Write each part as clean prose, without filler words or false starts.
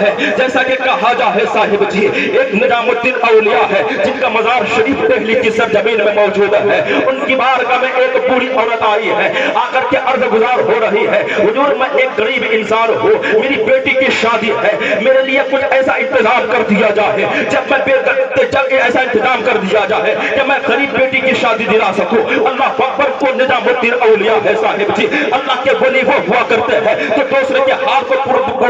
ہے جیسا کہ کہا جائے صاحب جی ایک نظام الدین اولیاء ہے جن کا مزار شریف دہلی کی سرزمین میں موجود ہے. ان کی بارگاہ میں ایک بوڑھی عورت آئی ہے, آ کر کے عرض گزار ہو رہی ہے, حضور میں ایک غریب انسان ہوں, میری بیٹی کی شادی ہے, میرے لیے کچھ ایسا انتظام کر دیا جائے, جب ایسا انتظام کر دیا جائے کہ میں غریب بیٹی کی شادی دلا سکوں. اللہ اکبر. کو نظام الدین اولیاء ہے صاحب جی, اللہ کے ولی وہ ہوا کرتے ہیں تو دوسرے کے حال کو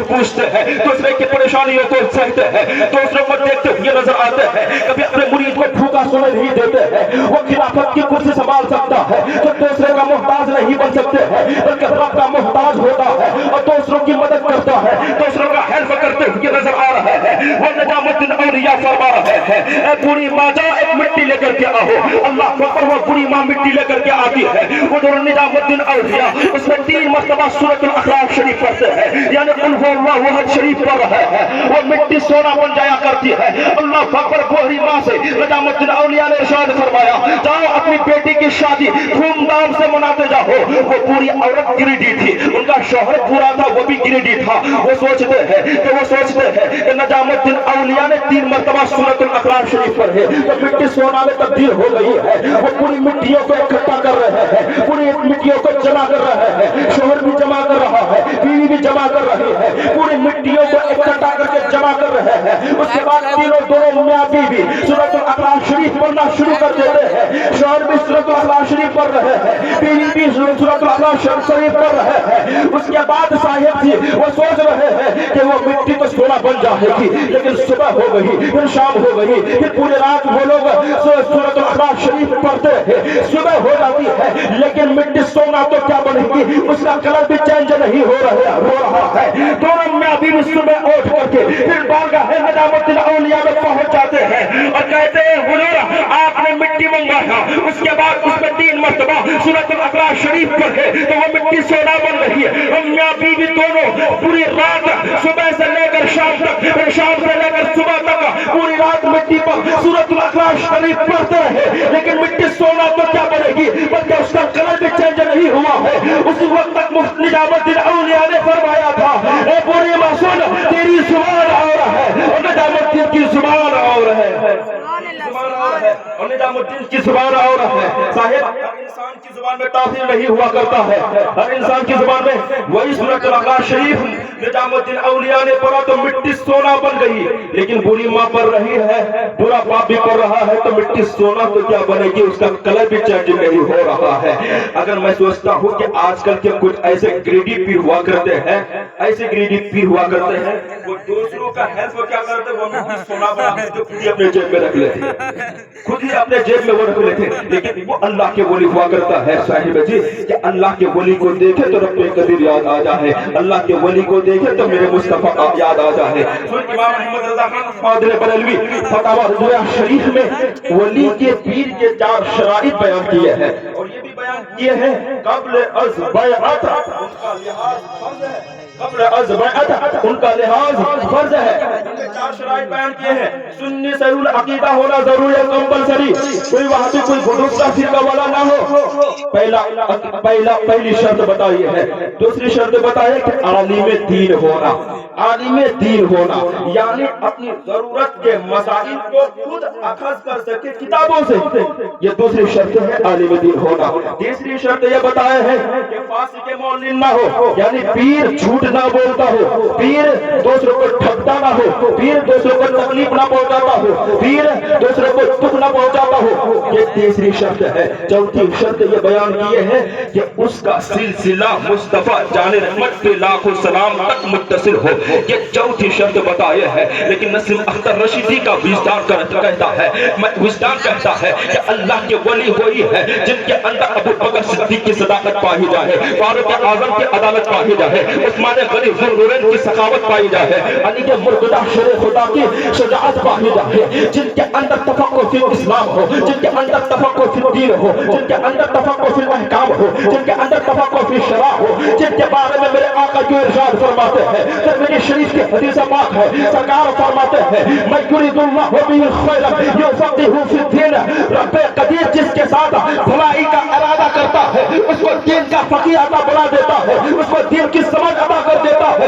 پوچھتے ہیں, دوسرے کی پریشانیوں کو سہتے ہیں, دوسروں کو دیکھتے ہوئے نظر آتے ہیں, کبھی اپنے مرید کو بھوکا سونے نہیں دیتے ہیں. وہ خلافت کی کرسی سنبھال سکتا ہے تو دوسرے کا محتاج نہیں بن سکتے ہیں, بلکہ رب کا محتاج ہوتا ہے اور دوسروں کی مدد کرتا ہے, دوسروں کا ہیلپ کرتے ہوئے نظر آ رہے ہیں. وہ نظام الدین اولیاء فرما رہے ہیں اے بوڑھی ماں جا ایک مٹی لے کر کے آؤ. اللہ اکبر. وہ بوڑھی ماں مٹی لے کر کے آتی ہے. وہ جو نظام الدین اولیاء اس میں 3 مرتبہ سورۃ الاخلاق شریف پڑھتے ہیں, یعنی قل هو اللہ احد شریف پڑھ رہے ہیں. وہ مٹی سونا بن جایا کرتی ہے. اللہ اکبر. بوڑھی ماں سے نظام الدین اولیاء نے ارشاد فرمایا جاؤ اپنی بیٹی کی شادی دھوم دھام سے مناتے جاؤ. وہ پوری عورت گریڈی تھی, ان کا شوہر پورا تھا, وہ بھی گریڈی تھا. وہ سوچتے ہیں کہ نظام الدین اولیاء نے 3 مرتبہ سورۃ الاخلاق شریف پڑھے تو مٹی سونا میں تبدیل ہو گئی ہے. وہ پوری مٹیوں کو اکٹھا کر رہے ہیں, پوری مٹیوں کو جمع کر رہے ہیں, شوہر بھی جمع کر رہا ہے, بیوی بھی جمع کر رہی ہے, پوری مٹیوں کو اکٹھا کر کے جمع کر رہے ہیں. اس کے بعد دونوں میاں بیوی سورۃ الاخلاق شریف پڑھنا شروع کر دیتے ہیں. شوہر بھی سورۃ الاخلاق شریف پڑھ رہے ہیں, بیوی بھی سورۃ الاخلاق شریف پڑھ رہے ہیں. اس کے بعد صاحب جی وہ سوچ رہے ہیں کہ وہ مٹی تو سونا بن جائے گی, لیکن صبح ہو گئی, پھر شام ہو گئی, پھر پوری رات وہ لوگ سورۃ الاخلاق شریف پڑھتے رہے. صبح ہو جاتی ہے لیکن مٹی سونا تو کیا بنے گی, اس کا کلر بھی چینج نہیں ہو رہا ہے. دونوں میاں بیوی صبح اٹھ کر کے پھر بارگاہ نظام الدین اولیاء میں پہنچ جاتے ہیں اور کہتے ہیں حضور آپ نے مٹی منگایا, اس کے بعد اس میں 3 مرتبہ سورۃ الاخلاق شریف پڑھے تو وہ مٹی سونا بن رہی ہے. ہم میاں بیوی دونوں پوری رات صبح سے لے کر شام تک, شام سے لے کر صبح تک پوری رات مٹی پر سورۃ الاخلاق شریف پڑھتے رہے, لیکن مٹی سونا تو کیا بنے گی, بلکہ اس کا کلر بھی چینج نہیں ہوا ہے. اسی وقت تک نظام الدین اولیاء نے فرمایا تھا اے بوڑھی ماں سن, تیری زبان اور ہے اور نظام الدین کی زبان اور ہے. اور نظام الدین کی زبان اور ہے. صاحب ہر انسان کی زبان میں تاثیر نہیں ہوا کرتا ہے, ہر انسان کی زبان میں وہی سورۃ الاخلاق شریف نظام الدین اولیاء نے پڑھا تو مٹی سونا بن گئی, لیکن بوڑھی ماں پڑھ رہی ہے, برا باپ بھی پڑھ رہا ہے تو مٹی سونا تو کیا بنے گی, اس کا کلر بھی چینج نہیں ہو رہا ہے. اگر میں سوچتا ہوں کہ آج کل کے کچھ ایسے گریڈی پیر ہوا کرتے ہیں, ایسے گریڈی پیر ہوا کرتے ہیں, وہ دوسروں کا ہیلپ کیا کرتے ہیں, وہ مٹی سونا بنا کے خود ہی اپنے جیب میں رکھ لیتے, خود ہی اپنے جیب میں وہ رکھ لیتے. لیکن وہ اللہ کے ولی ہوا کرتا ہے صاحب جی کہ اللہ کے ولی کو دیکھے تو رب قدیر یاد آ جائے, اللہ کے ولی کو دیکھے تو میرے مصطفیٰ یاد آ جائے. امام احمد رضا خان فاضل بریلوی فتاوی رضویہ شریف میں ولی کے پیر کے 4 شرائط بیان کیے ہیں, اور یہ بھی بیان کیے ہیں قبل از بیعت ان کا لحاظ فرض ہے, قبل از بیعت ان کا لحاظ فرض ہے. 4 شرائط بیان کیے ہیں. سنی صحیح العقیدہ ہونا ضروری ہے, کمپلسری, کوئی وہاں پہ کوئی گھڑوسا فرقہ والا نہ ہو. پہلی شرط بتائی ہے. دوسری شرط بتائی کہ عالم دین ہونا, عالم دین ہونا یعنی اپنی ضرورت کے مسائل کو خود اخذ کر سکے کتابوں سے, یہ دوسری شرط ہے عالم دین ہونا. تیسری شرط یہ بتایا ہے کہ فاسق معلن نہ ہو, یعنی پیر جھوٹ نہ بولتا ہو, پیر دوسروں کو ٹھگتا نہ ہو, پیر دوسروں کو تکلیف نہ پہنچاتا ہو, پیر دوسروں کو دکھ نہ پہنچاتا ہو, یہ تیسری شرط ہے. چوتھی شرط یہ بیان کیے ہیں کہ اس کا سلسلہ مصطفیٰ جان رحمت کے لاکھوں سلام تک متصل ہو, یہ چوتھی شرط بتائے ہے. لیکن نسیم اختر رشیدی کا وجدان کہتا ہے, وجدان کہتا ہے کہ اللہ کے ولی وہی ہے جن کے اندر ابو بکر صدیق کی صداقت پائی جائے, فاروق اعظم کی عدالت پائی جائے, عثمان غنی ذوالنورین کی سخاوت پائی جائے, علی کے مرتضی شیر خدا کی شجاعت پائی جائے, جن کے اندر تفقہ فی اسلام ہو, جن کے اندر تفقہ فی الدین ہو, جن کے اندر تفقہ فی الاحکام ہو, جن کے اندر تفقہ فی الشرع ہو, جن کے بارے میں میرے آقا جو ارشاد فرماتے ہیں, ترمذی شریف کی حدیث پاک ہے, سرکار فرماتے ہیں میں یرید اللہ بہ خیرا یفقہہ فی الدین, رب قدیر جس کے ساتھ بھلائی کا ارادہ کرتا ہے اس کو دین کا فقیہ عطا بنا دیتا ہے, اس کو دین کی سمجھ عطا کر دیتا ہے.